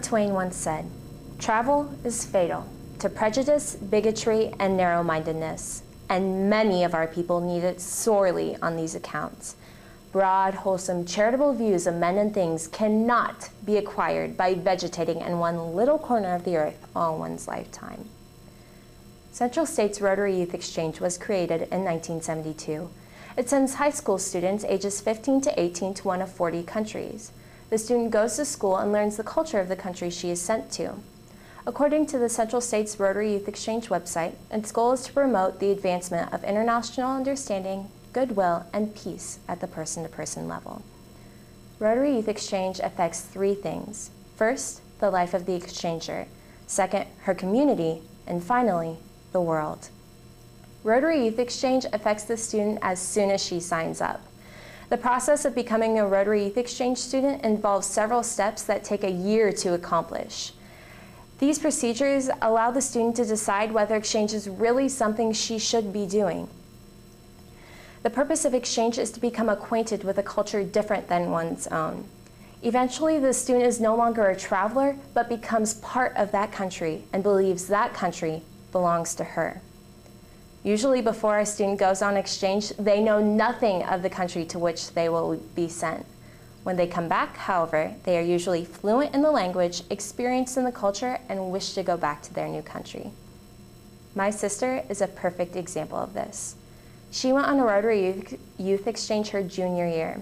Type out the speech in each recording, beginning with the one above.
Twain once said, "Travel is fatal to prejudice, bigotry, and narrow-mindedness, and many of our people need it sorely on these accounts. Broad, wholesome, charitable views of men and things cannot be acquired by vegetating in one little corner of the earth all one's lifetime." Central States Rotary Youth Exchange was created in 1972. It sends high school students ages 15 to 18 to one of 40 countries. The student goes to school and learns the culture of the country she is sent to. According to the Central States Rotary Youth Exchange website, its goal is to promote the advancement of international understanding, goodwill, and peace at the person-to-person level. Rotary Youth Exchange affects three things. First, the life of the exchanger. Second, her community. And finally, the world. Rotary Youth Exchange affects the student as soon as she signs up. The process of becoming a Rotary Youth Exchange student involves several steps that take a year to accomplish. These procedures allow the student to decide whether exchange is really something she should be doing. The purpose of exchange is to become acquainted with a culture different than one's own. Eventually, the student is no longer a traveler, but becomes part of that country and believes that country belongs to her. Usually before a student goes on exchange, they know nothing of the country to which they will be sent. When they come back, however, they are usually fluent in the language, experienced in the culture, and wish to go back to their new country. My sister is a perfect example of this. She went on a Rotary Youth Exchange her junior year.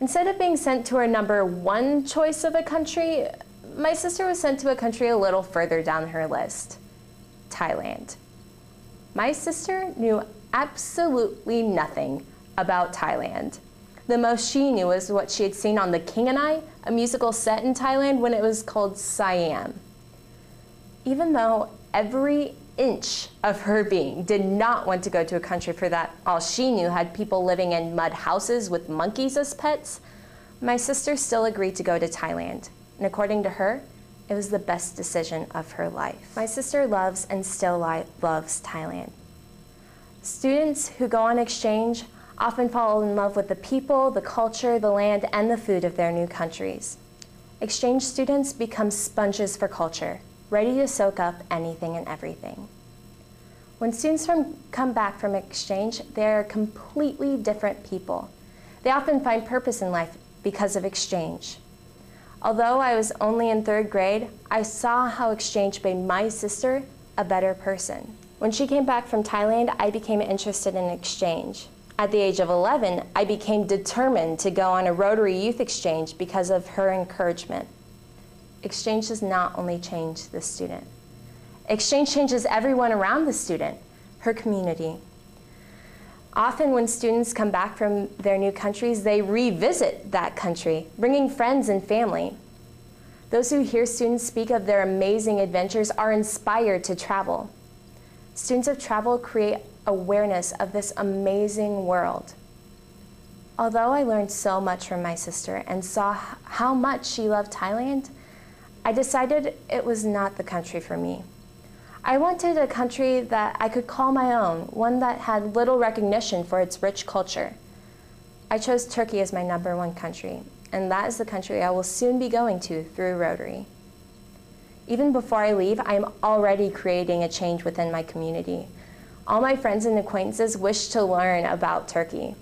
Instead of being sent to her number one choice of a country, my sister was sent to a country a little further down her list, Thailand. My sister knew absolutely nothing about Thailand. The most she knew was what she had seen on The King and I, a musical set in Thailand when it was called Siam. Even though every inch of her being did not want to go to a country for that all she knew had people living in mud houses with monkeys as pets, my sister still agreed to go to Thailand. And according to her, it was the best decision of her life. My sister loves and still loves Thailand. Students who go on exchange often fall in love with the people, the culture, the land, and the food of their new countries. Exchange students become sponges for culture, ready to soak up anything and everything. When students come back from exchange, they are completely different people. They often find purpose in life because of exchange. Although I was only in 3rd grade, I saw how exchange made my sister a better person. When she came back from Thailand, I became interested in exchange. At the age of 11, I became determined to go on a Rotary Youth Exchange because of her encouragement. Exchange does not only change the student. Exchange changes everyone around the student, her community. Often when students come back from their new countries, they revisit that country, bringing friends and family. Those who hear students speak of their amazing adventures are inspired to travel. Students of travel create awareness of this amazing world. Although I learned so much from my sister and saw how much she loved Thailand, I decided it was not the country for me. I wanted a country that I could call my own, one that had little recognition for its rich culture. I chose Turkey as my number one country, and that is the country I will soon be going to through Rotary. Even before I leave, I am already creating a change within my community. All my friends and acquaintances wish to learn about Turkey.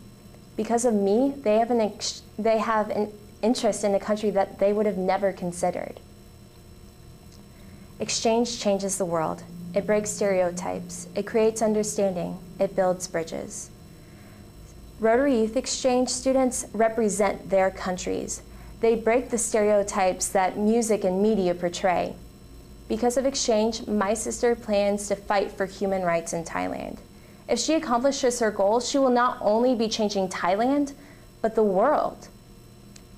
Because of me, they have an interest in a country that they would have never considered. Exchange changes the world. It breaks stereotypes. It creates understanding. It builds bridges. Rotary Youth Exchange students represent their countries. They break the stereotypes that music and media portray. Because of exchange, my sister plans to fight for human rights in Thailand. If she accomplishes her goals, she will not only be changing Thailand, but the world.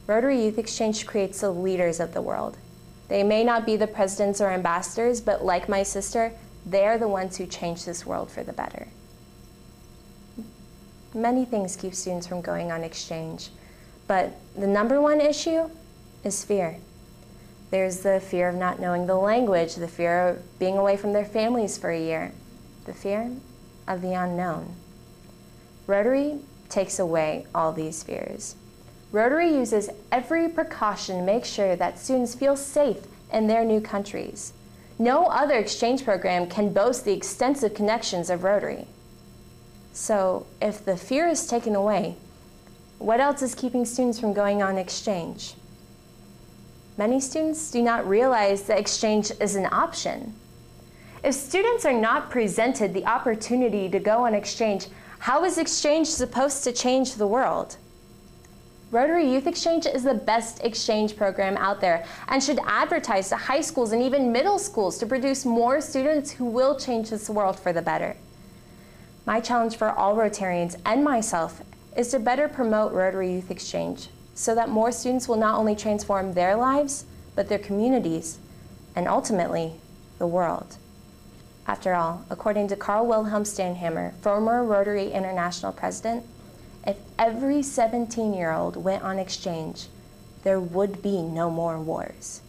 Rotary Youth Exchange creates the leaders of the world. They may not be the presidents or ambassadors, but like my sister, they are the ones who change this world for the better. Many things keep students from going on exchange, but the number one issue is fear. There's the fear of not knowing the language, the fear of being away from their families for a year, the fear of the unknown. Rotary takes away all these fears. Rotary uses every precaution to make sure that students feel safe in their new countries. No other exchange program can boast the extensive connections of Rotary. So if the fear is taken away, what else is keeping students from going on exchange? Many students do not realize that exchange is an option. If students are not presented the opportunity to go on exchange, how is exchange supposed to change the world? Rotary Youth Exchange is the best exchange program out there and should advertise to high schools and even middle schools to produce more students who will change this world for the better. My challenge for all Rotarians and myself is to better promote Rotary Youth Exchange so that more students will not only transform their lives, but their communities, and ultimately, the world. After all, according to Carl Wilhelm Stanhammer, former Rotary International president, if every 17-year-old went on exchange, there would be no more wars.